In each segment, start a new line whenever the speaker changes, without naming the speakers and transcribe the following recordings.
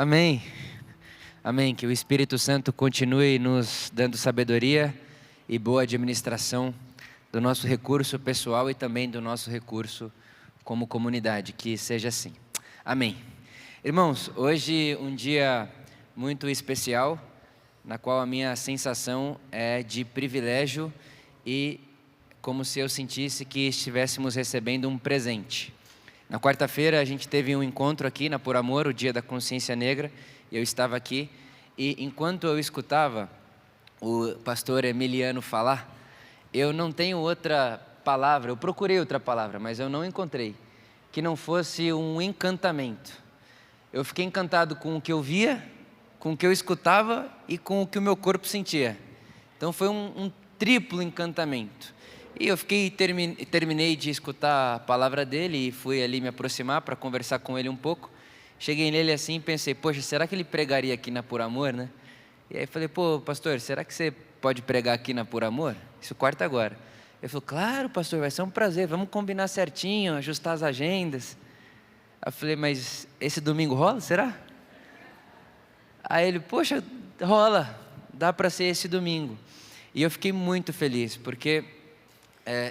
Amém. Amém. Que o Espírito Santo continue nos dando sabedoria e boa administração do nosso recurso pessoal e também do nosso recurso como comunidade. Que seja assim. Amém. Irmãos, hoje um dia muito especial, na qual a minha sensação é de privilégio e como se eu sentisse que estivéssemos recebendo um presente. Na quarta-feira a gente teve um encontro aqui na Por Amor, o Dia da Consciência Negra, e eu estava aqui, e enquanto eu escutava o pastor Emiliano falar, eu não tenho outra palavra, eu procurei outra palavra, mas eu não encontrei, que não fosse um encantamento. Eu fiquei encantado com o que eu via, com o que eu escutava e com o que o meu corpo sentia. Então foi um triplo encantamento. E eu terminei de escutar a palavra dele e fui ali me aproximar para conversar com ele um pouco. Cheguei nele assim e pensei, poxa, será que ele pregaria aqui na Por Amor, né? E aí falei, pô, pastor, será que você pode pregar aqui na Por Amor? Isso quarta agora. Ele falou, claro, pastor, vai ser um prazer, vamos combinar certinho, ajustar as agendas. Eu falei, mas esse domingo rola, será? Aí ele, poxa, rola, dá para ser esse domingo. E eu fiquei muito feliz, porque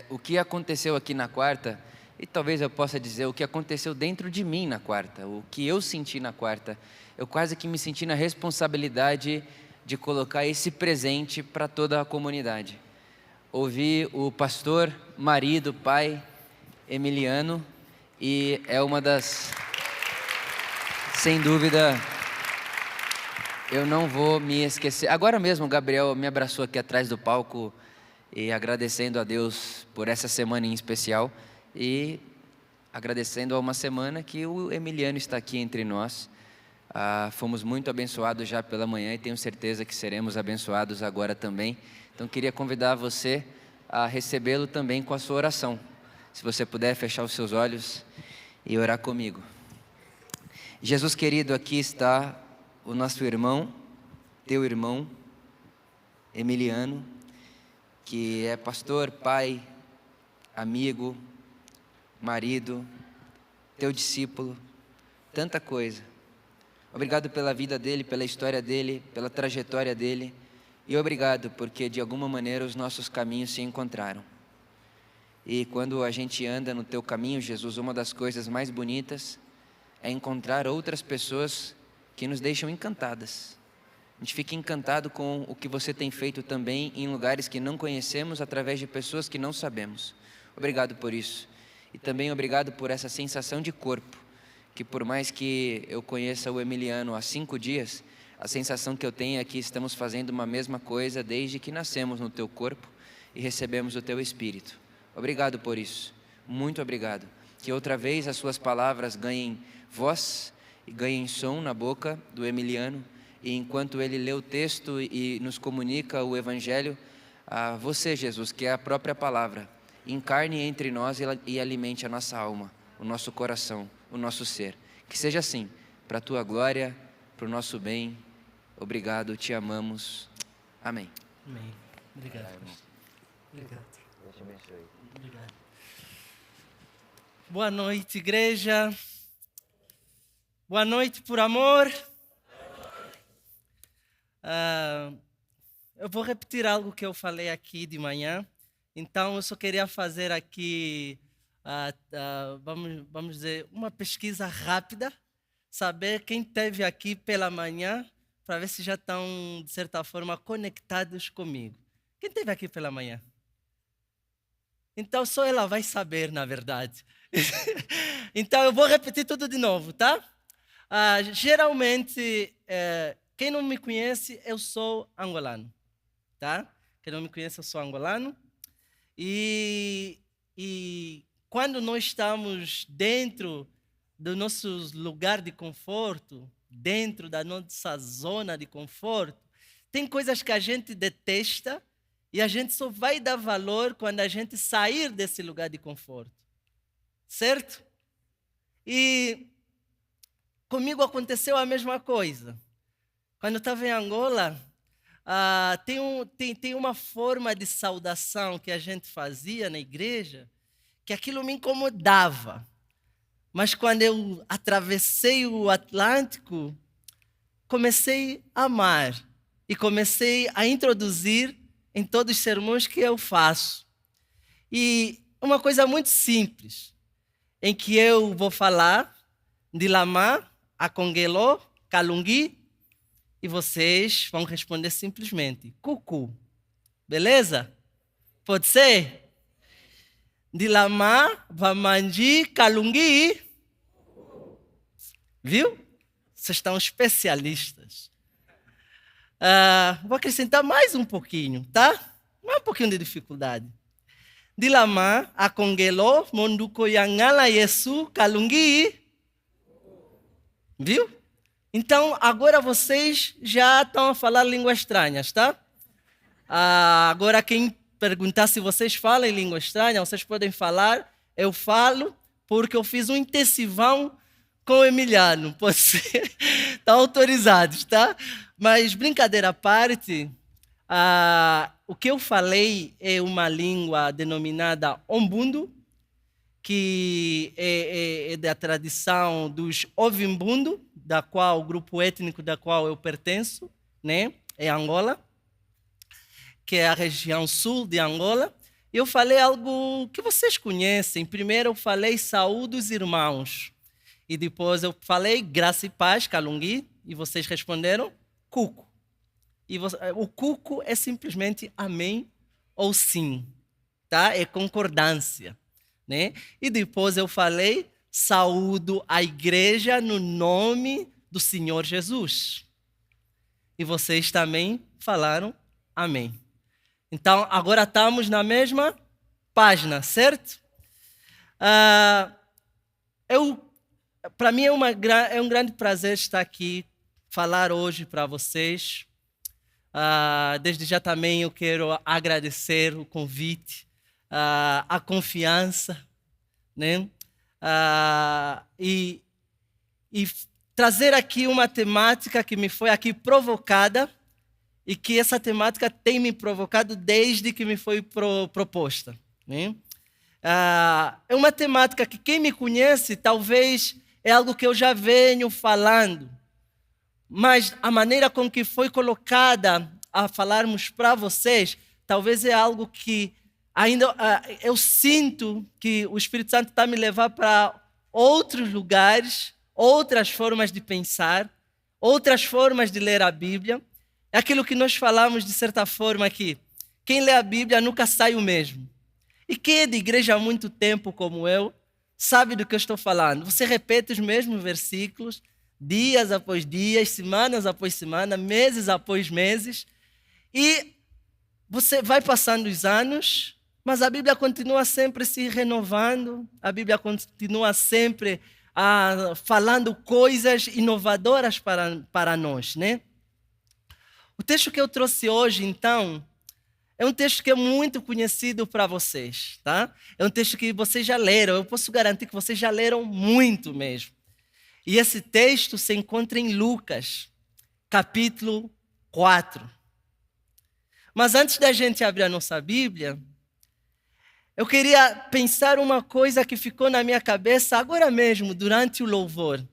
o que aconteceu aqui na quarta, e talvez eu possa dizer o que aconteceu dentro de mim na quarta, o que eu senti na quarta, eu quase que me senti na responsabilidade de colocar esse presente para toda a comunidade. Ouvi o pastor, marido, pai, Emiliano, e é uma das, sem dúvida, eu não vou me esquecer. Agora mesmo o Gabriel me abraçou aqui atrás do palco, e agradecendo a Deus por essa semana em especial e agradecendo a uma semana que o Emiliano está aqui entre nós. Fomos muito abençoados já pela manhã e tenho certeza que seremos abençoados agora também. Então queria convidar você a recebê-lo também com a sua oração. Se você puder fechar os seus olhos e orar comigo. Jesus querido, aqui está o nosso irmão, teu irmão, Emiliano, que é pastor, pai, amigo, marido, teu discípulo, tanta coisa. Obrigado pela vida dele, pela história dele, pela trajetória dele, e obrigado porque de alguma maneira os nossos caminhos se encontraram. E quando a gente anda no teu caminho, Jesus, uma das coisas mais bonitas é encontrar outras pessoas que nos deixam encantadas. A gente fica encantado com o que você tem feito também em lugares que não conhecemos, através de pessoas que não sabemos. Obrigado por isso. E também obrigado por essa sensação de corpo, que por mais que eu conheça o Emiliano há 5 dias, a sensação que eu tenho é que estamos fazendo uma mesma coisa desde que nascemos no teu corpo e recebemos o teu Espírito. Obrigado por isso. Muito obrigado. Que outra vez as suas palavras ganhem voz e ganhem som na boca do Emiliano. E enquanto ele lê o texto e nos comunica o Evangelho, a você, Jesus, que é a própria palavra, encarne entre nós e alimente a nossa alma, o nosso coração, o nosso ser. Que seja assim, para a tua glória, para o nosso bem. Obrigado, te amamos. Amém.
Amém. Obrigado. Obrigado.
Deus te abençoe.
Obrigado. Boa noite, igreja. Boa noite, Por Amor. Eu vou repetir algo que eu falei aqui de manhã. Então, eu só queria fazer aqui, vamos dizer, uma pesquisa rápida, saber quem esteve aqui pela manhã, para ver se já estão, de certa forma, conectados comigo. Quem esteve aqui pela manhã? Então, só ela vai saber, na verdade. Então, eu vou repetir tudo de novo, tá? Geralmente, quem não me conhece, eu sou angolano, tá? Quem não me conhece, eu sou angolano. E quando nós estamos dentro do nosso lugar de conforto, dentro da nossa zona de conforto, tem coisas que a gente detesta e a gente só vai dar valor quando a gente sair desse lugar de conforto. Certo? E comigo aconteceu a mesma coisa. Quando eu estava em Angola, tem uma forma de saudação que a gente fazia na igreja, que aquilo me incomodava. Mas quando eu atravessei o Atlântico, comecei a amar e comecei a introduzir em todos os sermões que eu faço. E uma coisa muito simples, em que eu vou falar de Lamá, Akongelo, Kalungi, e vocês vão responder simplesmente, Cucu. Beleza? Pode ser? De Lamá, Vamandi, Kalungi. Viu? Vocês estão especialistas. Vou acrescentar mais um pouquinho, tá? Mais um pouquinho de dificuldade. Dilama, Akongelo, Monduko Yangala Yesu, Kalungi. Viu? Então, agora vocês já estão a falar línguas estranhas, tá? Agora, quem perguntar se vocês falam em língua estranha, vocês podem falar. Eu falo porque eu fiz um intensivão com o Emiliano. Pode ser? Estão autorizados, tá? Mas, brincadeira à parte, o que eu falei é uma língua denominada Ombundu, que é da tradição dos Ovimbundu, da qual o grupo étnico da qual eu pertenço, né? É Angola, que é a região sul de Angola. Eu falei algo que vocês conhecem. Primeiro eu falei saúde os irmãos. E depois eu falei graça e paz, Kalungi, e vocês responderam Cuco. E o Cuco é simplesmente amém ou sim, tá? É concordância, né? E depois eu falei saúdo a igreja no nome do Senhor Jesus. E vocês também falaram amém. Então, agora estamos na mesma página, certo? Para mim é um grande prazer estar aqui, falar hoje para vocês. Desde já também eu quero agradecer o convite, a confiança, né? E trazer aqui uma temática que me foi aqui provocada e que essa temática tem me provocado desde que me foi proposta, né? É uma temática que quem me conhece talvez é algo que eu já venho falando, mas a maneira com que foi colocada a falarmos para vocês, talvez é algo que ainda eu sinto que o Espírito Santo está me levando para outros lugares, outras formas de pensar, outras formas de ler a Bíblia. É aquilo que nós falamos de certa forma aqui. Quem lê a Bíblia nunca sai o mesmo. E quem é de igreja há muito tempo como eu, sabe do que eu estou falando. Você repete os mesmos versículos, dias após dias, semanas após semana, meses após meses, e você vai passando os anos, mas a Bíblia continua sempre se renovando, a Bíblia continua sempre falando coisas inovadoras para nós, né? O texto que eu trouxe hoje, então, é um texto que é muito conhecido para vocês, tá? É um texto que vocês já leram, eu posso garantir que vocês já leram muito mesmo. E esse texto se encontra em Lucas, capítulo 4. Mas antes da gente abrir a nossa Bíblia, eu queria pensar uma coisa que ficou na minha cabeça agora mesmo, durante o louvor.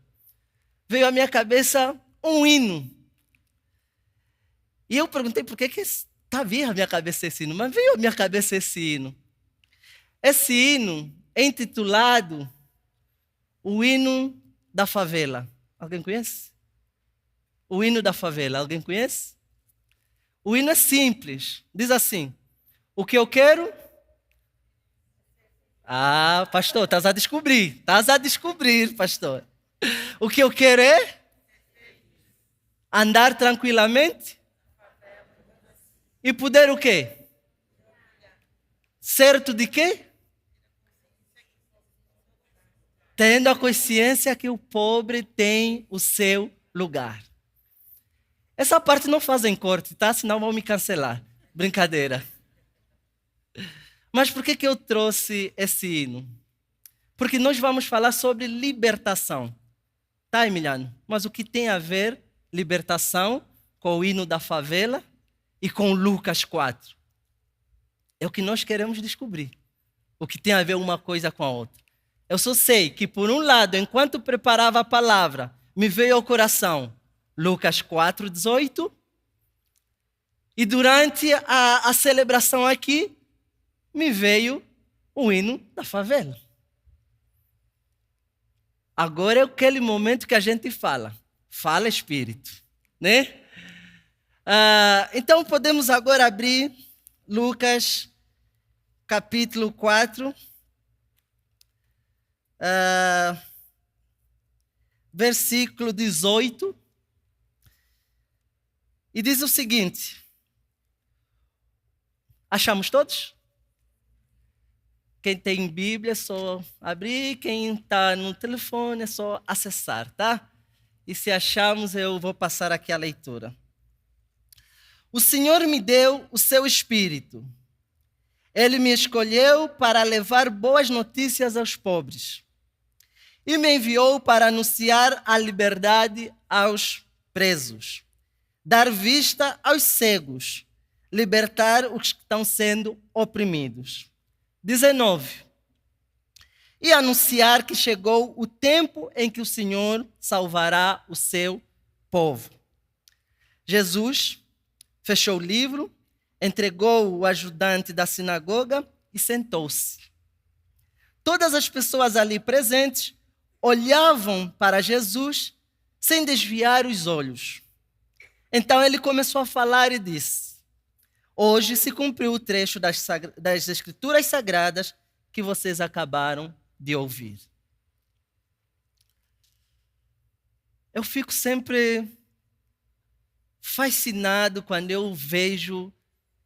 Veio à minha cabeça um hino. E eu perguntei por que está vindo à minha cabeça esse hino, mas veio à minha cabeça esse hino. Esse hino é intitulado O Hino da Favela. Alguém conhece? O Hino da Favela. Alguém conhece? O hino é simples. Diz assim: o que eu quero... pastor, estás a descobrir. Estás a descobrir, pastor. O que eu quero é andar tranquilamente e poder o quê? Certo de quê? Tendo a consciência que o pobre tem o seu lugar. Essa parte não fazem corte, tá? Senão vão me cancelar. Brincadeira. Mas por que eu trouxe esse hino? Porque nós vamos falar sobre libertação. Tá, Emiliano? Mas o que tem a ver libertação com o hino da favela e com Lucas 4? É o que nós queremos descobrir. O que tem a ver uma coisa com a outra. Eu só sei que, por um lado, enquanto preparava a palavra, me veio ao coração Lucas 4:18. E durante a celebração aqui, me veio o hino da favela. Agora é aquele momento que a gente fala Espírito, né? Então podemos agora abrir Lucas capítulo 4, versículo 18, e diz o seguinte: achamos todos? Quem tem Bíblia é só abrir, quem está no telefone é só acessar, tá? E se achamos, eu vou passar aqui a leitura. O Senhor me deu o seu Espírito. Ele me escolheu para levar boas notícias aos pobres. E me enviou para anunciar a liberdade aos presos, dar vista aos cegos, libertar os que estão sendo oprimidos. 19. E anunciar que chegou o tempo em que o Senhor salvará o seu povo. Jesus fechou o livro, entregou o ajudante da sinagoga e sentou-se. Todas as pessoas ali presentes olhavam para Jesus sem desviar os olhos. Então ele começou a falar e disse: hoje se cumpriu o trecho das Escrituras Sagradas que vocês acabaram de ouvir. Eu fico sempre fascinado quando eu vejo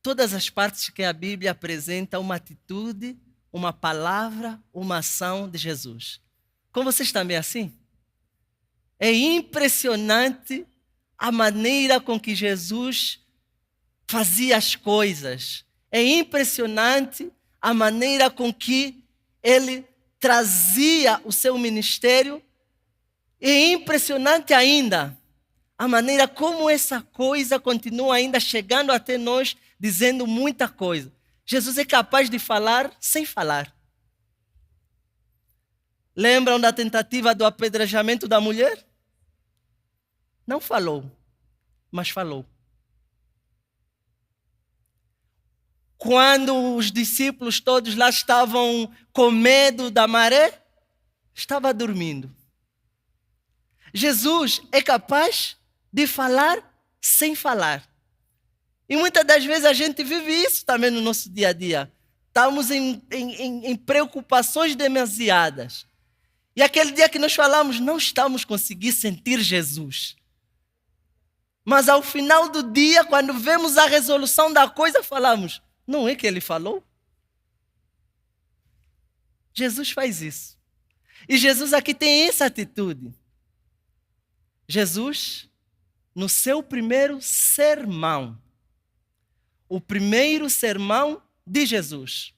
todas as partes que a Bíblia apresenta uma atitude, uma palavra, uma ação de Jesus. Com vocês também é assim? É impressionante a maneira com que Jesus fazia as coisas. É impressionante a maneira com que ele trazia o seu ministério. É impressionante ainda a maneira como essa coisa continua ainda chegando até nós, dizendo muita coisa. Jesus é capaz de falar sem falar. Lembram da tentativa do apedrejamento da mulher? Não falou, mas falou. Quando os discípulos todos lá estavam com medo da maré, estava dormindo. Jesus é capaz de falar sem falar. E muitas das vezes a gente vive isso também no nosso dia a dia. Estamos em preocupações demasiadas. E aquele dia que nós falamos, não estamos conseguindo sentir Jesus. Mas ao final do dia, quando vemos a resolução da coisa, falamos: não é que ele falou? Jesus faz isso. E Jesus aqui tem essa atitude. Jesus, no seu primeiro sermão, o primeiro sermão de Jesus.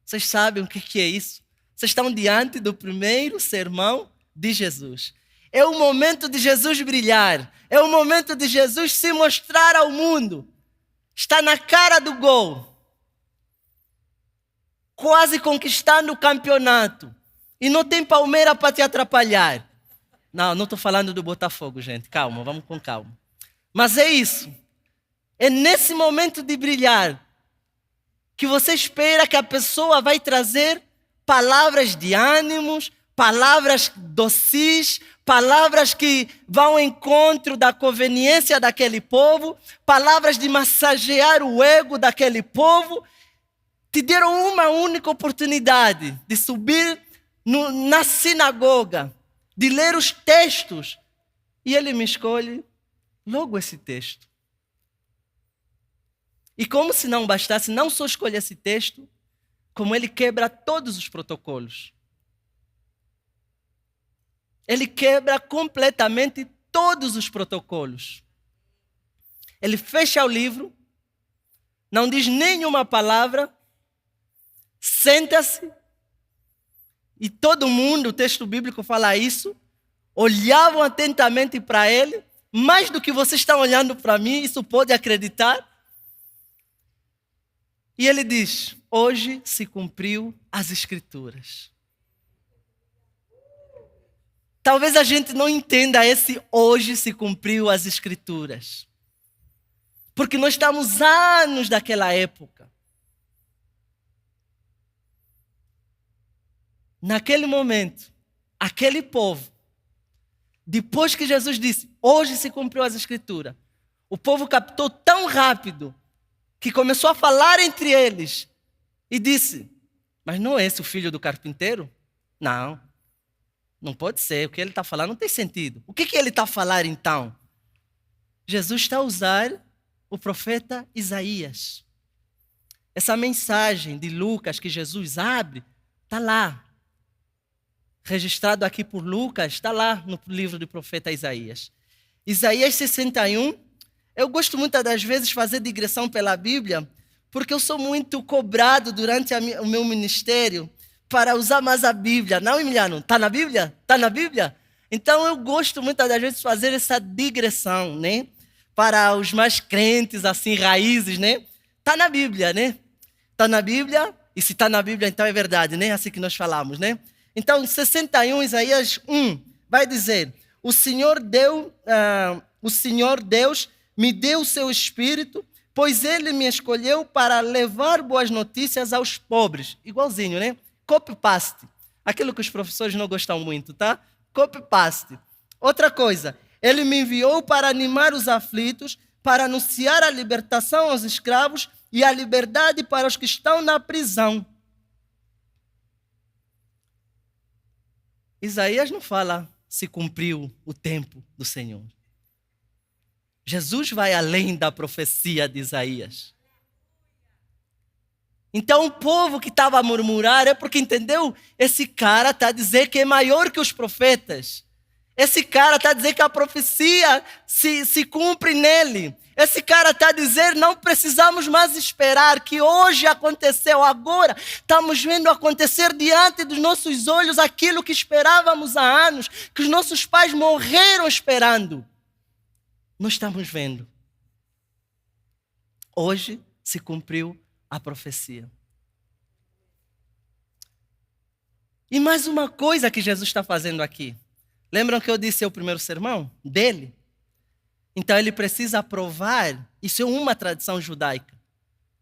Vocês sabem o que é isso? Vocês estão diante do primeiro sermão de Jesus. É o momento de Jesus brilhar. É o momento de Jesus se mostrar ao mundo. Está na cara do gol. Quase conquistando o campeonato. E não tem Palmeiras para te atrapalhar. Não estou falando do Botafogo, gente. Calma, vamos com calma. Mas é isso. É nesse momento de brilhar que você espera que a pessoa vai trazer palavras de ânimos, palavras docis, palavras que vão ao encontro da conveniência daquele povo, palavras de massagear o ego daquele povo. Te deram uma única oportunidade de subir na sinagoga, de ler os textos, e ele me escolhe logo esse texto. E como se não bastasse, não só escolher esse texto, como ele quebra todos os protocolos. Ele quebra completamente todos os protocolos. Ele fecha o livro, não diz nenhuma palavra, senta-se, e todo mundo, o texto bíblico fala isso, olhavam atentamente para ele, mais do que vocês estão olhando para mim, isso pode acreditar. E ele diz: hoje se cumpriu as Escrituras. Talvez a gente não entenda esse hoje se cumpriu as Escrituras. Porque nós estamos anos daquela época. Naquele momento, aquele povo, depois que Jesus disse, hoje se cumpriu as Escrituras, o povo captou tão rápido que começou a falar entre eles e disse, mas não é esse o filho do carpinteiro? Não, não pode ser, o que ele está falando não tem sentido. O que ele está a falar então? Jesus está a usar o profeta Isaías. Essa mensagem de Lucas que Jesus abre, está lá. Registrado aqui por Lucas, está lá no livro do profeta Isaías. Isaías 61, eu gosto muitas das vezes fazer digressão pela Bíblia, porque eu sou muito cobrado durante o meu ministério para usar mais a Bíblia. Não, Emiliano? Está na Bíblia? Está na Bíblia? Então eu gosto muitas das vezes de fazer essa digressão, né? Para os mais crentes, assim, raízes, né? Está na Bíblia, né? Está na Bíblia, e se está na Bíblia, então é verdade, né? Assim que nós falamos, né? Então, 61, Isaías 1, vai dizer, o Senhor Deus me deu o seu Espírito, pois Ele me escolheu para levar boas notícias aos pobres. Igualzinho, né? Copy-paste. Aquilo que os professores não gostam muito, tá? Copy-paste. Outra coisa, Ele me enviou para animar os aflitos, para anunciar a libertação aos escravos e a liberdade para os que estão na prisão. Isaías não fala se cumpriu o tempo do Senhor. Jesus vai além da profecia de Isaías. Então o povo que estava a murmurar é porque entendeu? Esse cara está a dizer que é maior que os profetas. Esse cara está a dizer que a profecia se cumpre nele. Esse cara está a dizer, não precisamos mais esperar, que hoje aconteceu, agora estamos vendo acontecer diante dos nossos olhos aquilo que esperávamos há anos, que os nossos pais morreram esperando. Nós estamos vendo. Hoje se cumpriu a profecia. E mais uma coisa que Jesus está fazendo aqui. Lembram que eu disse o primeiro sermão dele? Então ele precisa provar, isso é uma tradição judaica.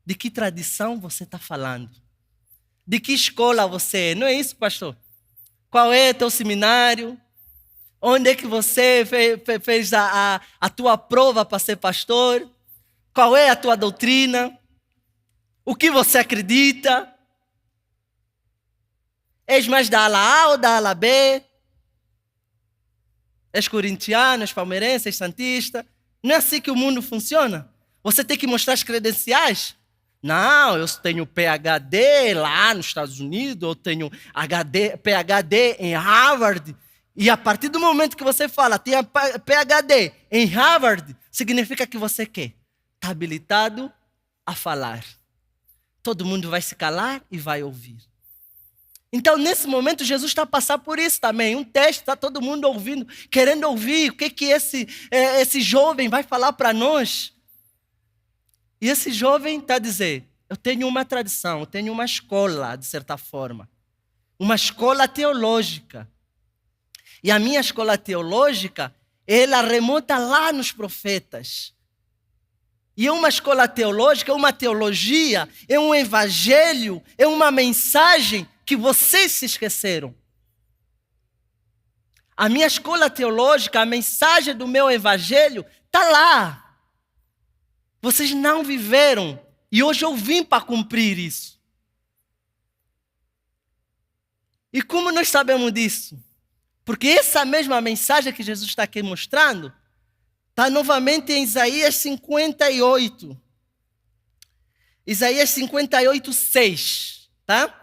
De que tradição você está falando? De que escola você é? Não é isso, pastor? Qual é o teu seminário? Onde é que você fez a tua prova para ser pastor? Qual é a tua doutrina? O que você acredita? És mais da ala A ou da ala B? És corintiano, és palmeirense, és santista? Não é assim que o mundo funciona? Você tem que mostrar as credenciais? Não, eu tenho PhD lá nos Estados Unidos, eu tenho PhD em Harvard. E a partir do momento que você fala, tenha PhD em Harvard, significa que você quer? Está habilitado a falar. Todo mundo vai se calar e vai ouvir. Então, nesse momento, Jesus está a passar por isso também. Um teste, está todo mundo ouvindo, querendo ouvir o que esse jovem vai falar para nós. E esse jovem está a dizer, eu tenho uma tradição, eu tenho uma escola, de certa forma. Uma escola teológica. E a minha escola teológica, ela remonta lá nos profetas. E é uma escola teológica, é uma teologia, é um evangelho, é uma mensagem que vocês se esqueceram. A minha escola teológica, a mensagem do meu evangelho está lá. Vocês não viveram e hoje eu vim para cumprir isso. E como nós sabemos disso? Porque essa mesma mensagem que Jesus está aqui mostrando está novamente em Isaías 58. Isaías 58, 6. Tá?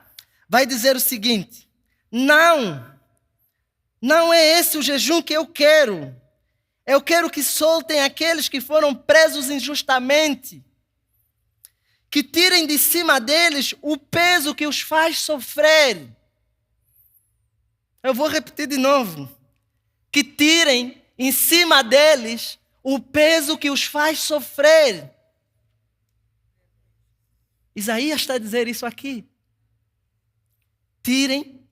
Vai dizer o seguinte, não é esse o jejum que eu quero. Eu quero que soltem aqueles que foram presos injustamente, que tirem de cima deles o peso que os faz sofrer. Eu vou repetir de novo, que tirem em cima deles o peso que os faz sofrer. Isaías está a dizer isso aqui. Tirem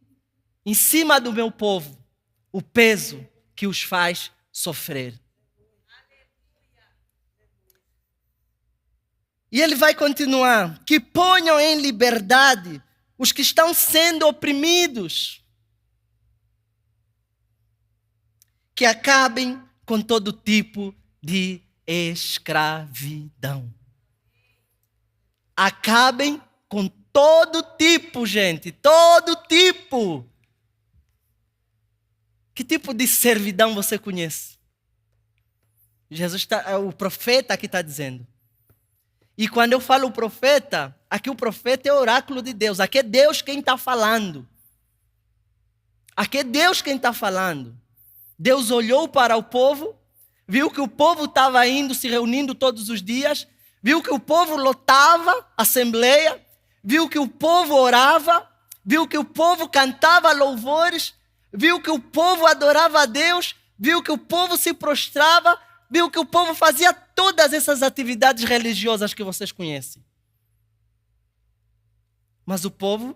em cima do meu povo o peso que os faz sofrer. E ele vai continuar, que ponham em liberdade os que estão sendo oprimidos, que acabem com todo tipo de escravidão. Acabem com todo tipo, gente, todo tipo. Que tipo de servidão você conhece? O profeta aqui está dizendo. E quando eu falo profeta, aqui o profeta é o oráculo de Deus. Aqui é Deus quem está falando. Aqui é Deus quem está falando. Deus olhou para o povo, viu que o povo estava indo, se reunindo todos os dias, viu que o povo lotava a assembleia, viu que o povo orava, viu que o povo cantava louvores, viu que o povo adorava a Deus, viu que o povo se prostrava, viu que o povo fazia todas essas atividades religiosas que vocês conhecem. Mas o povo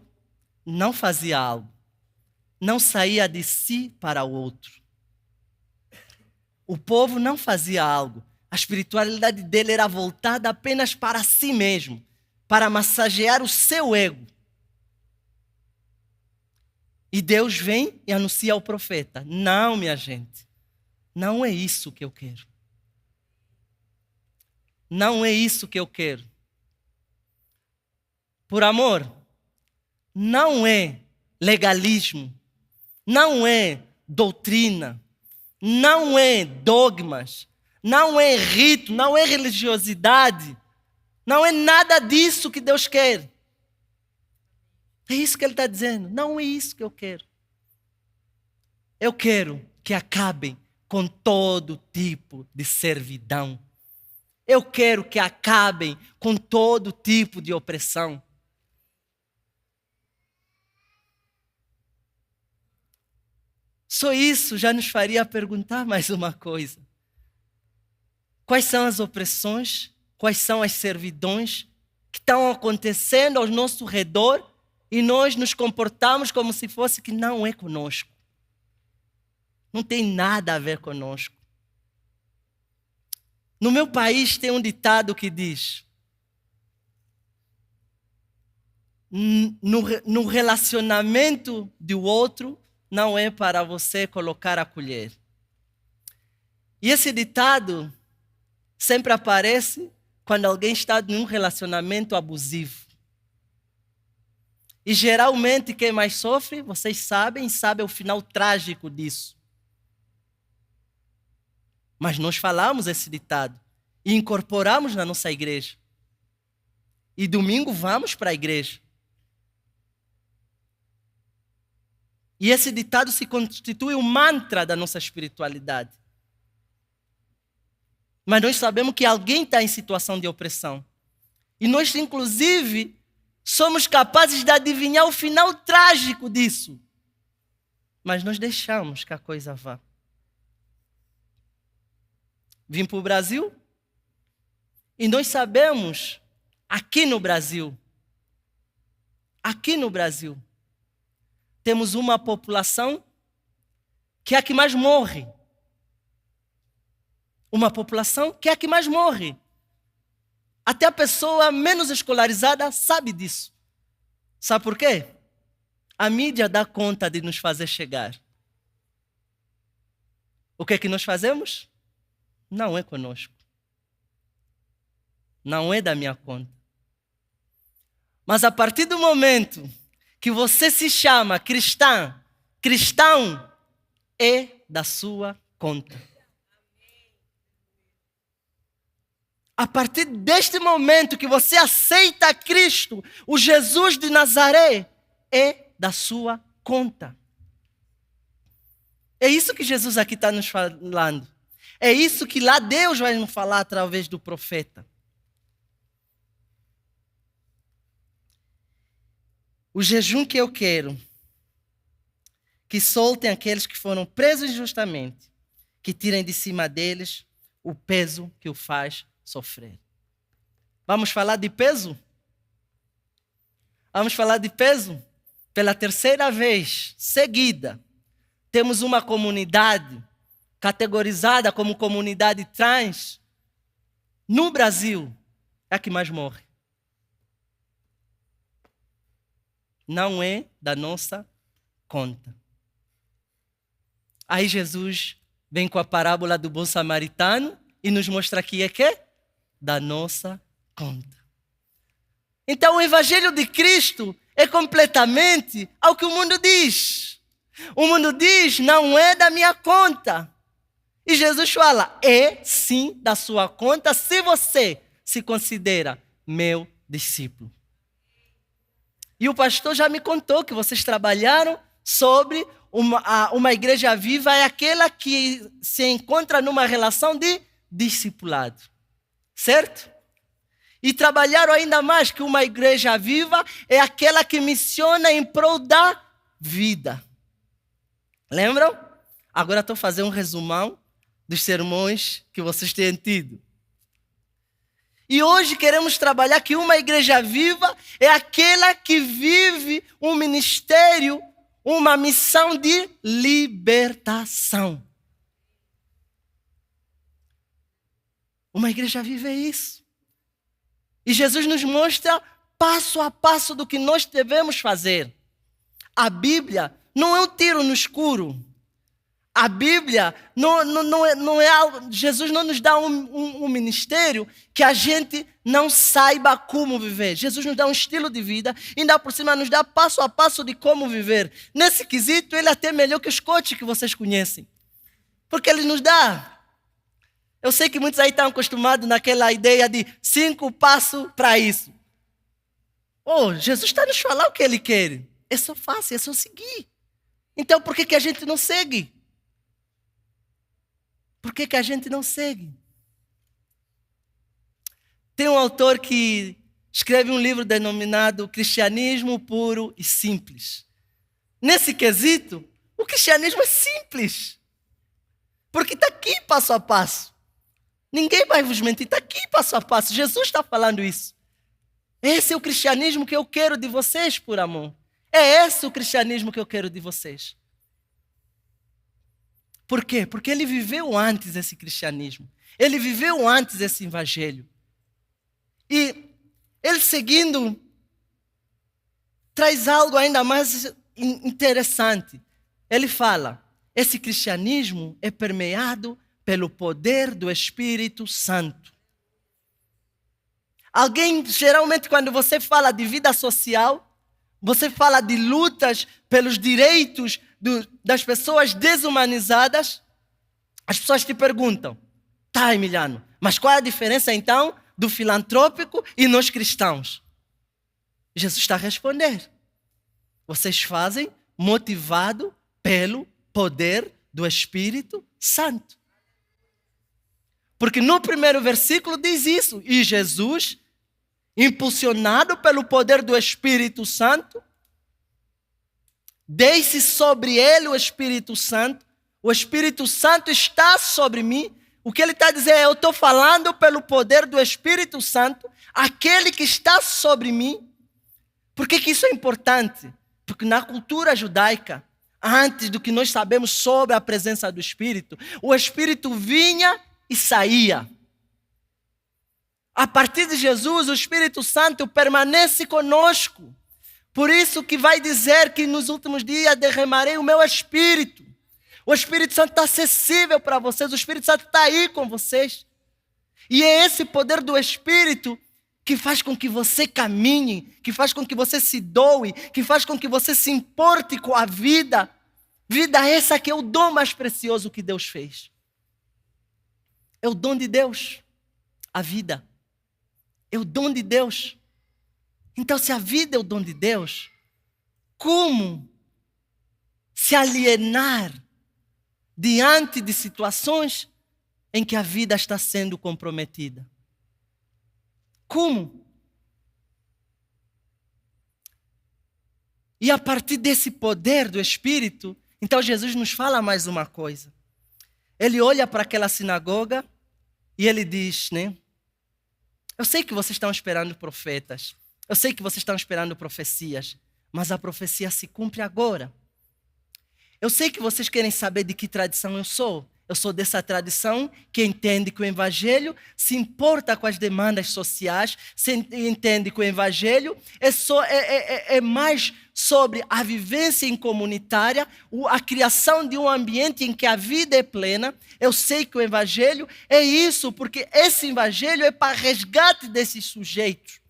não fazia algo, não saía de si para o outro. O povo não fazia algo, a espiritualidade dele era voltada apenas para si mesmo, para massagear o seu ego. E Deus vem e anuncia ao profeta: não, minha gente, não é isso que eu quero. Não é isso que eu quero. Por amor, não é legalismo, não é doutrina, não é dogmas, não é rito, não é religiosidade, não é nada disso que Deus quer. É isso que Ele está dizendo. Não é isso que eu quero. Eu quero que acabem com todo tipo de servidão. Eu quero que acabem com todo tipo de opressão. Só isso já nos faria perguntar mais uma coisa. Quais são as opressões? Quais são as servidões que estão acontecendo ao nosso redor e nós nos comportamos como se fosse que não é conosco? Não tem nada a ver conosco. No meu país tem um ditado que diz: no relacionamento do outro não é para você colocar a colher. E esse ditado sempre aparece quando alguém está em um relacionamento abusivo. E geralmente quem mais sofre, vocês sabem o final trágico disso. Mas nós falamos esse ditado e incorporamos na nossa igreja. E domingo vamos para a igreja. E esse ditado se constitui um mantra da nossa espiritualidade. Mas nós sabemos que alguém está em situação de opressão. E nós, inclusive, somos capazes de adivinhar o final trágico disso. Mas nós deixamos que a coisa vá. Vim para o Brasil e nós sabemos, aqui no Brasil, temos uma população que é a que mais morre. Uma população que é a que mais morre. Até a pessoa menos escolarizada sabe disso. Sabe por quê? A mídia dá conta de nos fazer chegar. O que é que nós fazemos? Não é conosco. Não é da minha conta. Mas a partir do momento que você se chama cristão é da sua conta. A partir deste momento que você aceita Cristo, o Jesus de Nazaré, é da sua conta. É isso que Jesus aqui está nos falando. É isso que lá Deus vai nos falar através do profeta. O jejum que eu quero, que soltem aqueles que foram presos injustamente, que tirem de cima deles o peso que o faz sofrer. Vamos falar de peso? Vamos falar de peso? Pela terceira vez seguida, temos uma comunidade categorizada como comunidade trans, no Brasil, é a que mais morre. Não é da nossa conta. Aí Jesus vem com a parábola do bom samaritano e nos mostra que é que? Da nossa conta. Então o evangelho de Cristo é completamente ao que o mundo diz. O mundo diz, não é da minha conta. E Jesus fala, é sim da sua conta se você se considera meu discípulo. E o pastor já me contou que vocês trabalharam sobre uma igreja viva, é aquela que se encontra numa relação de discipulado. Certo? E trabalharam ainda mais que uma igreja viva é aquela que missiona em prol da vida. Lembram? Agora estou fazendo um resumão dos sermões que vocês têm tido. E hoje queremos trabalhar que uma igreja viva é aquela que vive um ministério, uma missão de libertação. Uma igreja viva é isso. E Jesus nos mostra passo a passo do que nós devemos fazer. A Bíblia não é um tiro no escuro. A Bíblia não é algo. Jesus não nos dá um ministério que a gente não saiba como viver. Jesus nos dá um estilo de vida e ainda por cima nos dá passo a passo de como viver. Nesse quesito, ele é até melhor que os coaches que vocês conhecem. Porque ele nos dá. Eu sei que muitos aí estão acostumados naquela ideia de 5 passos para isso. Jesus está nos falando o que ele quer. É só fácil, é só seguir. Então por que a gente não segue? Por que a gente não segue? Tem um autor que escreve um livro denominado Cristianismo Puro e Simples. Nesse quesito, o cristianismo é simples. Porque está aqui passo a passo. Ninguém vai vos mentir, está aqui passo a passo. Jesus está falando isso. Esse é o cristianismo que eu quero de vocês, por amor. É esse o cristianismo que eu quero de vocês. Por quê? Porque ele viveu antes esse cristianismo. Ele viveu antes esse evangelho. E ele seguindo, traz algo ainda mais interessante. Ele fala, esse cristianismo é permeado pelo poder do Espírito Santo. Alguém, geralmente, quando você fala de vida social, você fala de lutas pelos direitos das pessoas desumanizadas, as pessoas te perguntam, tá, Emiliano, mas qual é a diferença então do filantrópico e nós cristãos? Jesus está a responder. Vocês fazem motivado pelo poder do Espírito Santo. Porque no primeiro versículo diz isso, e Jesus, impulsionado pelo poder do Espírito Santo, desce sobre ele o Espírito Santo está sobre mim. O que ele está dizendo é, eu estou falando pelo poder do Espírito Santo, aquele que está sobre mim. Por que isso é importante? Porque na cultura judaica, antes do que nós sabemos sobre a presença do Espírito, o Espírito vinha e saía. A partir de Jesus, o Espírito Santo permanece conosco. Por isso que vai dizer que nos últimos dias derramarei o meu Espírito. O Espírito Santo está acessível para vocês, o Espírito Santo está aí com vocês. E é esse poder do Espírito que faz com que você caminhe, que faz com que você se doe, que faz com que você se importe com a vida. Vida essa que é o dom mais precioso que Deus fez. É o dom de Deus, a vida. É o dom de Deus. Então, se a vida é o dom de Deus, como se alienar diante de situações em que a vida está sendo comprometida? Como? E a partir desse poder do Espírito, então Jesus nos fala mais uma coisa. Ele olha para aquela sinagoga e ele diz, né? Eu sei que vocês estão esperando profetas. Eu sei que vocês estão esperando profecias. Mas a profecia se cumpre agora. Eu sei que vocês querem saber de que tradição eu sou. Eu sou dessa tradição que entende que o Evangelho se importa com as demandas sociais, entende que o Evangelho é mais sobre a vivência comunitária, a criação de um ambiente em que a vida é plena. Eu sei que o Evangelho é isso, porque esse Evangelho é para resgate desses sujeitos.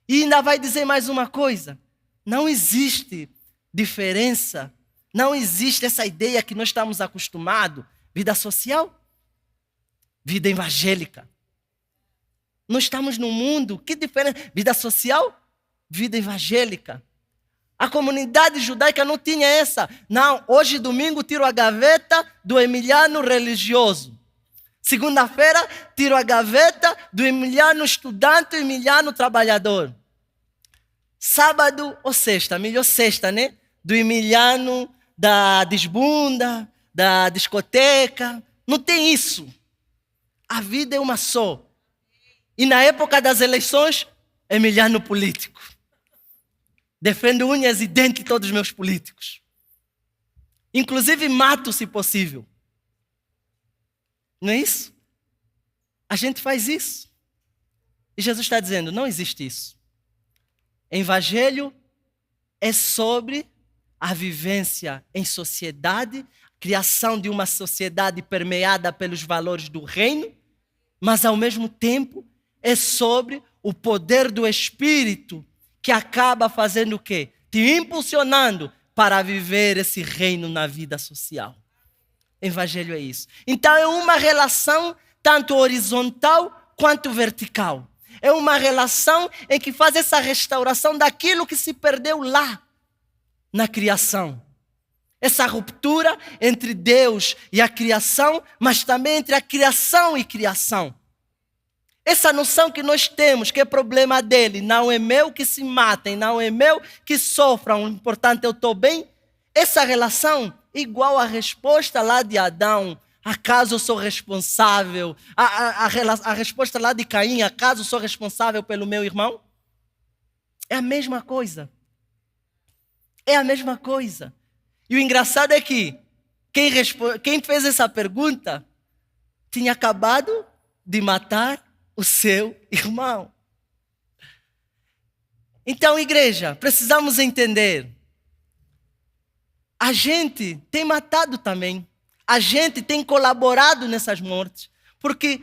E ainda vai dizer mais uma coisa: não existe diferença, não existe essa ideia que nós estamos acostumados. Vida social, vida evangélica. Nós estamos num mundo, que diferença? Vida social, vida evangélica. A comunidade judaica não tinha essa. Não, hoje domingo tiro a gaveta do Emiliano religioso. Segunda-feira tiro a gaveta do Emiliano estudante, Emiliano trabalhador. Sábado ou sexta, melhor sexta, né? Do Emiliano da desbunda, da discoteca. Não tem isso. A vida é uma só. E na época das eleições, Emiliano político. Defendo unhas e dentes de todos os meus políticos. Inclusive mato se possível. Não é isso? A gente faz isso. E Jesus está dizendo, não existe isso. Evangelho é sobre a vivência em sociedade, criação de uma sociedade permeada pelos valores do reino, mas ao mesmo tempo é sobre o poder do Espírito que acaba fazendo o quê? Te impulsionando para viver esse reino na vida social. Evangelho é isso. Então é uma relação tanto horizontal quanto vertical. É uma relação em que faz essa restauração daquilo que se perdeu lá na criação. Essa ruptura entre Deus e a criação, mas também entre a criação e criação. Essa noção que nós temos, que é problema dele, não é meu que se matem, não é meu que sofram, o importante é eu estou bem. Essa relação, igual a resposta lá de Adão, acaso eu sou responsável? A resposta lá de Caim, acaso eu sou responsável pelo meu irmão? É a mesma coisa. É a mesma coisa. E o engraçado é que quem fez essa pergunta tinha acabado de matar o seu irmão. Então, igreja, precisamos entender. A gente tem matado também. A gente tem colaborado nessas mortes. Porque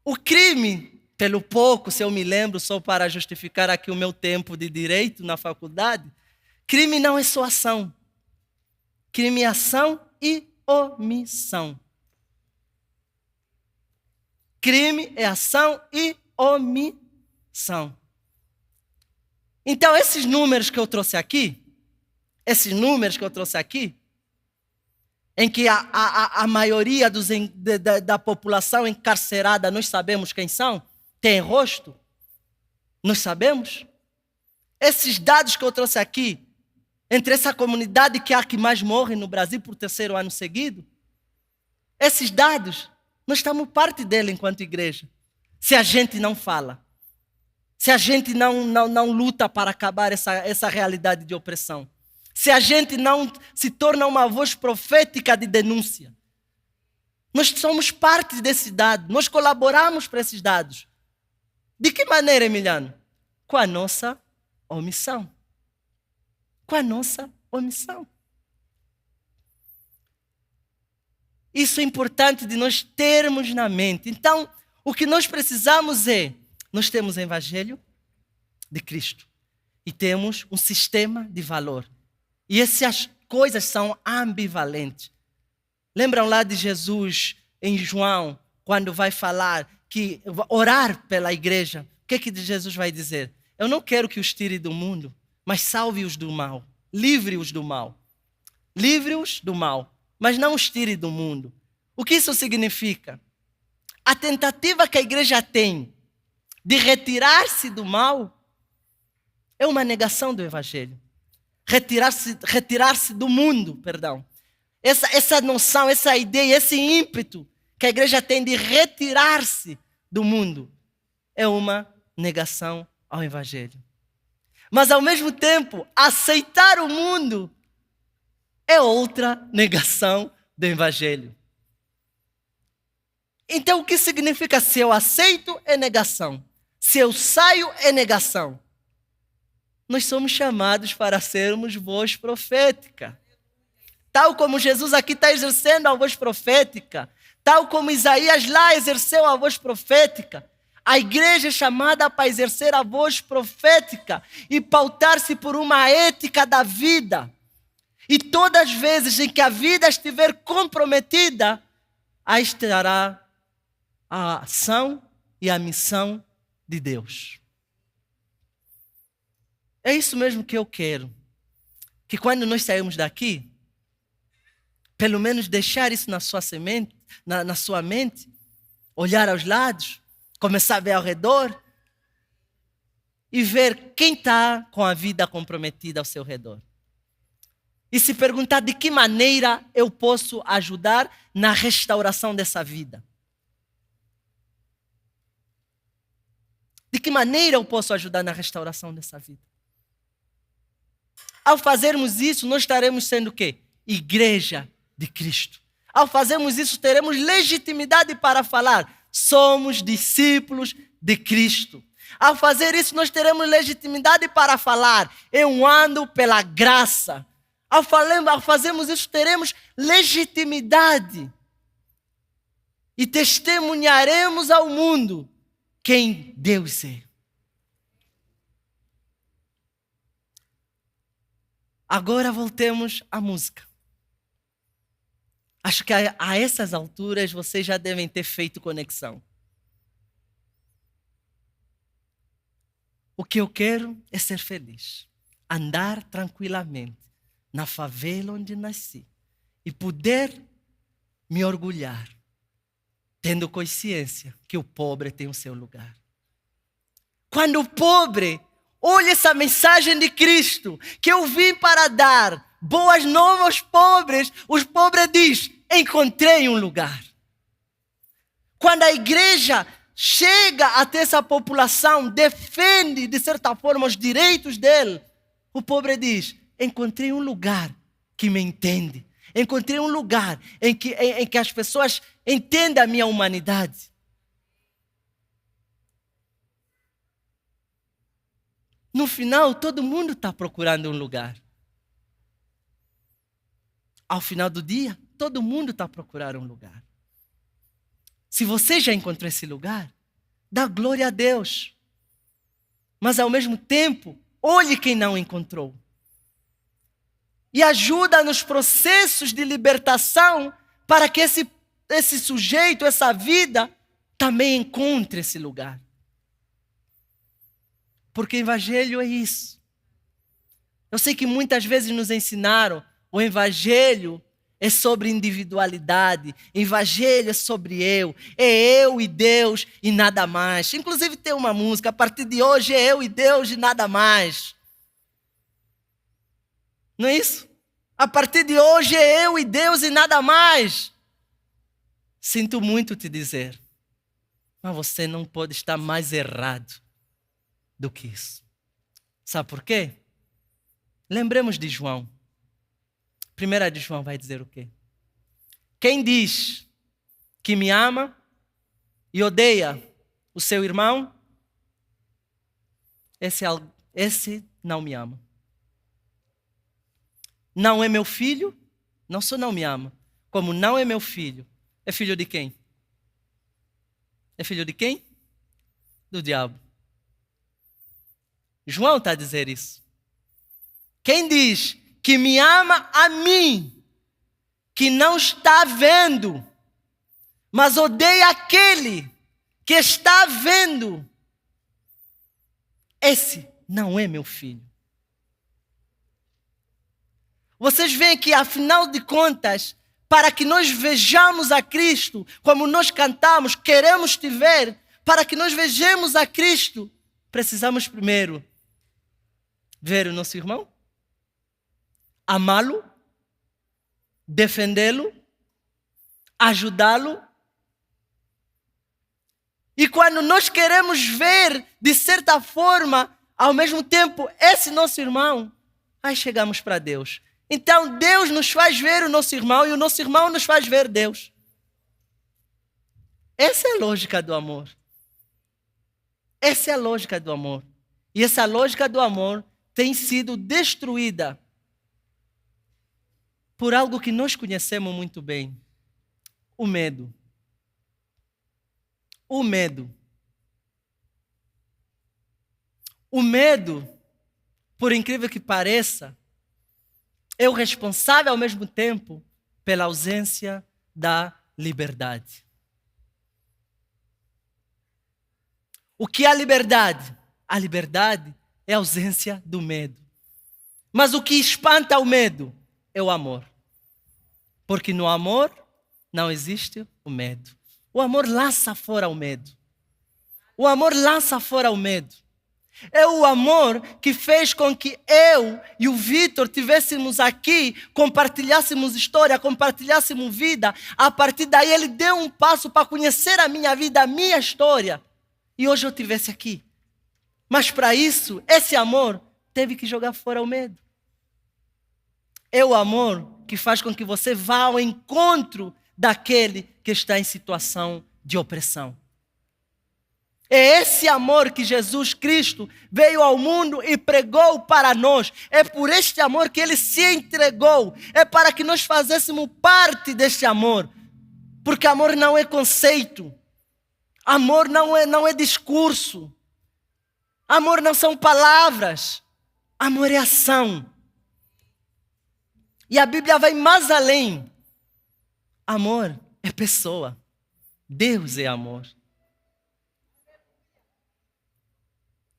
o crime, pelo pouco, se eu me lembro, só para justificar aqui o meu tempo de direito na faculdade, crime não é só ação. Crime é ação e omissão. Crime é ação e omissão. Então, esses números que eu trouxe aqui, em que a maioria da população encarcerada, nós sabemos quem são, tem rosto, nós sabemos. Esses dados que eu trouxe aqui, entre essa comunidade que é a que mais morre no Brasil por 3º ano seguido, esses dados, nós estamos parte dele enquanto igreja. Se a gente não fala, se a gente não luta para acabar essa realidade de opressão, se a gente não se torna uma voz profética de denúncia. Nós somos parte desse dado, nós colaboramos para esses dados. De que maneira, Emiliano? Com a nossa omissão. Com a nossa omissão. Isso é importante de nós termos na mente. Então, o que nós precisamos nós temos o Evangelho de Cristo e temos um sistema de valor. E essas coisas são ambivalentes. Lembram lá de Jesus em João, quando vai falar que orar pela igreja? O que Jesus vai dizer? Eu não quero que os tire do mundo, mas salve-os do mal. Livre-os do mal. Livre-os do mal, mas não os tire do mundo. O que isso significa? A tentativa que a igreja tem de retirar-se do mal é uma negação do Evangelho. Retirar-se do mundo, perdão. Essa noção, essa ideia, esse ímpeto que a igreja tem de retirar-se do mundo é uma negação ao Evangelho. Mas, ao mesmo tempo, aceitar o mundo é outra negação do Evangelho. Então, o que significa se eu aceito é negação? Se eu saio é negação? Nós somos chamados para sermos voz profética. Tal como Jesus aqui está exercendo a voz profética, tal como Isaías lá exerceu a voz profética, a igreja é chamada para exercer a voz profética e pautar-se por uma ética da vida. E todas as vezes em que a vida estiver comprometida, aí estará a ação e a missão de Deus. É isso mesmo que eu quero. Que quando nós sairmos daqui, pelo menos deixar isso na sua mente, olhar aos lados, começar a ver ao redor e ver quem está com a vida comprometida ao seu redor. E se perguntar de que maneira eu posso ajudar na restauração dessa vida. De que maneira eu posso ajudar na restauração dessa vida? Ao fazermos isso, nós estaremos sendo o quê? Igreja de Cristo. Ao fazermos isso, teremos legitimidade para falar. Somos discípulos de Cristo. Ao fazer isso, nós teremos legitimidade para falar. Eu ando pela graça. Ao fazermos isso, teremos legitimidade. E testemunharemos ao mundo quem Deus é. Agora voltemos à música. Acho que a essas alturas vocês já devem ter feito conexão. O que eu quero é ser feliz. Andar tranquilamente na favela onde nasci. E poder me orgulhar, tendo consciência que o pobre tem o seu lugar. Quando o pobre olha essa mensagem de Cristo, que eu vim para dar boas novas aos pobres, os pobres dizem, encontrei um lugar. Quando a igreja chega até essa população, defende de certa forma os direitos dele, o pobre diz, encontrei um lugar que me entende. Encontrei um lugar em que as pessoas entendem a minha humanidade. No final, todo mundo está procurando um lugar. Ao final do dia, todo mundo está procurando um lugar. Se você já encontrou esse lugar, dá glória a Deus. Mas ao mesmo tempo, olhe quem não encontrou. E ajuda nos processos de libertação para que esse sujeito, essa vida, também encontre esse lugar. Porque o Evangelho é isso. Eu sei que muitas vezes nos ensinaram, o Evangelho é sobre individualidade, o Evangelho é sobre é eu e Deus e nada mais. Inclusive tem uma música, a partir de hoje é eu e Deus e nada mais. Não é isso? A partir de hoje é eu e Deus e nada mais. Sinto muito te dizer, mas você não pode estar mais errado do que isso. Sabe por quê? Lembremos de João. 1 de João vai dizer o quê? Quem diz que me ama e odeia o seu irmão, esse não me ama. Não é meu filho, não só não me ama, como não é meu filho. É filho de quem? É filho de quem? Do diabo. João está a dizer isso. Quem diz que me ama a mim, que não está vendo, mas odeia aquele que está vendo, esse não é meu filho. Vocês veem que, afinal de contas, para que nós vejamos a Cristo, como nós cantamos, queremos te ver, para que nós vejamos a Cristo, precisamos primeiro ver o nosso irmão, amá-lo, defendê-lo, ajudá-lo. E quando nós queremos ver, de certa forma, ao mesmo tempo, esse nosso irmão, aí chegamos para Deus. Então Deus nos faz ver o nosso irmão e o nosso irmão nos faz ver Deus. Essa é a lógica do amor. Essa é a lógica do amor. E essa lógica do amor tem sido destruída por algo que nós conhecemos muito bem: o medo. O medo. O medo, por incrível que pareça, é o responsável ao mesmo tempo pela ausência da liberdade. O que é a liberdade? A liberdade é a ausência do medo. Mas o que espanta o medo é o amor. Porque no amor não existe o medo. O amor lança fora o medo. O amor lança fora o medo. É o amor que fez com que eu e o Vitor tivéssemos aqui, compartilhássemos história, compartilhássemos vida. A partir daí ele deu um passo para conhecer a minha vida, a minha história. E hoje eu estivesse aqui. Mas para isso, esse amor teve que jogar fora o medo. É o amor que faz com que você vá ao encontro daquele que está em situação de opressão. É esse amor que Jesus Cristo veio ao mundo e pregou para nós. É por este amor que Ele se entregou. É para que nós fazêssemos parte deste amor. Porque amor não é conceito. Amor não é discurso. Amor não são palavras. Amor é ação. E a Bíblia vai mais além. Amor é pessoa. Deus é amor.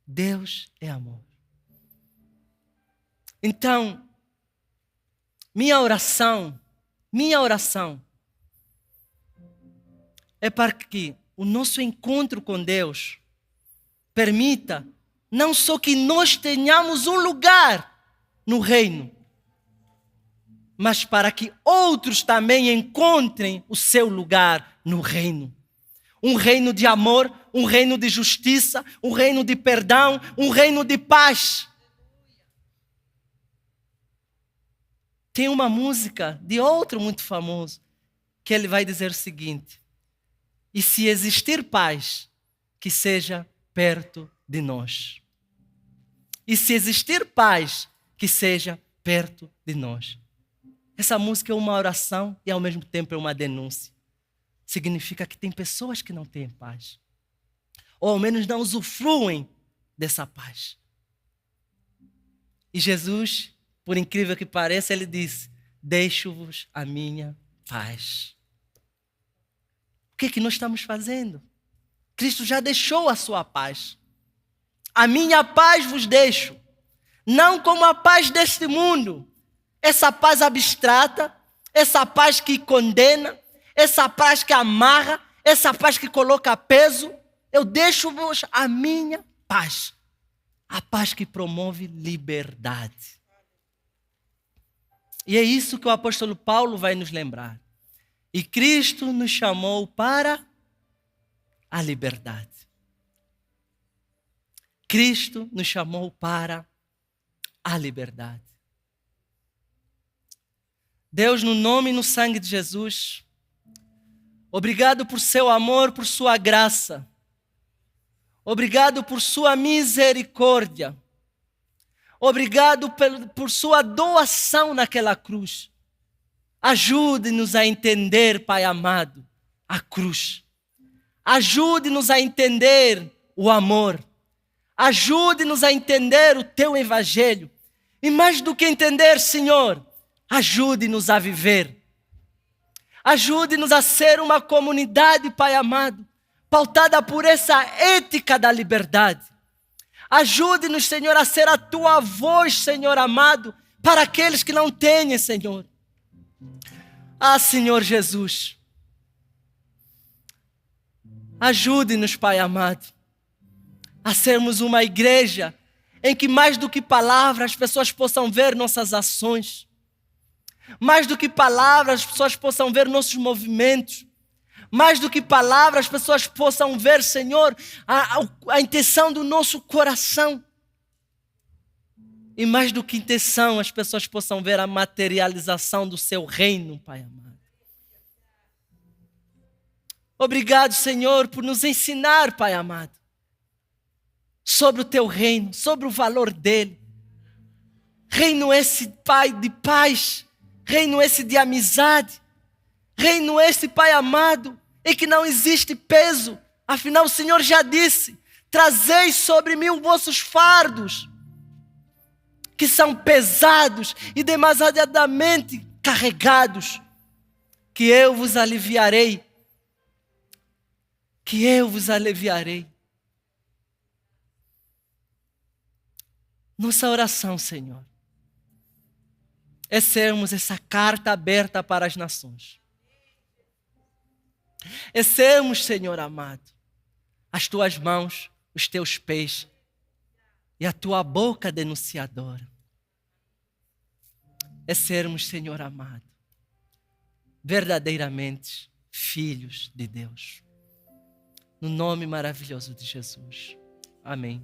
Deus é amor. Então, minha oração é para que o nosso encontro com Deus permita não só que nós tenhamos um lugar no reino, mas para que outros também encontrem o seu lugar no reino. Um reino de amor, um reino de justiça, um reino de perdão, um reino de paz. Tem uma música de outro muito famoso que ele vai dizer o seguinte: e se existir paz, que seja perto de nós. E se existir paz, que seja perto de nós. Essa música é uma oração e ao mesmo tempo é uma denúncia. Significa que tem pessoas que não têm paz. Ou ao menos não usufruem dessa paz. E Jesus, por incrível que pareça, ele disse: deixo-vos a minha paz. O que é que nós estamos fazendo? Cristo já deixou a sua paz. A minha paz vos deixo. Não como a paz deste mundo. Essa paz abstrata, essa paz que condena, essa paz que amarra, essa paz que coloca peso. Eu deixo-vos a minha paz. A paz que promove liberdade. E é isso que o apóstolo Paulo vai nos lembrar. E Cristo nos chamou para a liberdade. Cristo nos chamou para a liberdade. Deus, no nome e no sangue de Jesus, obrigado por seu amor, por sua graça. Obrigado por sua misericórdia. Obrigado por sua doação naquela cruz. Ajude-nos a entender, Pai amado, a cruz. Ajude-nos a entender o amor. Ajude-nos a entender o teu evangelho. E mais do que entender, Senhor, ajude-nos a viver. Ajude-nos a ser uma comunidade, Pai amado, pautada por essa ética da liberdade. Ajude-nos, Senhor, a ser a tua voz, Senhor amado, para aqueles que não têm, Senhor. Ah, Senhor Jesus, ajude-nos, Pai amado, a sermos uma igreja em que mais do que palavras as pessoas possam ver nossas ações. Mais do que palavras as pessoas possam ver nossos movimentos. Mais do que palavras as pessoas possam ver, Senhor, a intenção do nosso coração. E mais do que intenção, as pessoas possam ver a materialização do seu reino, Pai amado. Obrigado, Senhor, por nos ensinar, Pai amado, sobre o teu reino, sobre o valor dele. Reino esse, Pai, de paz. Reino esse de amizade. Reino esse, Pai amado, em que não existe peso. Afinal, o Senhor já disse: trazei sobre mim os vossos fardos, que são pesados e demasiadamente carregados, que eu vos aliviarei. Que eu vos aliviarei. Nossa oração, Senhor, é sermos essa carta aberta para as nações. É sermos, Senhor amado, as tuas mãos, os teus pés e a tua boca denunciadora. É sermos, Senhor amado, verdadeiramente filhos de Deus. No nome maravilhoso de Jesus. Amém.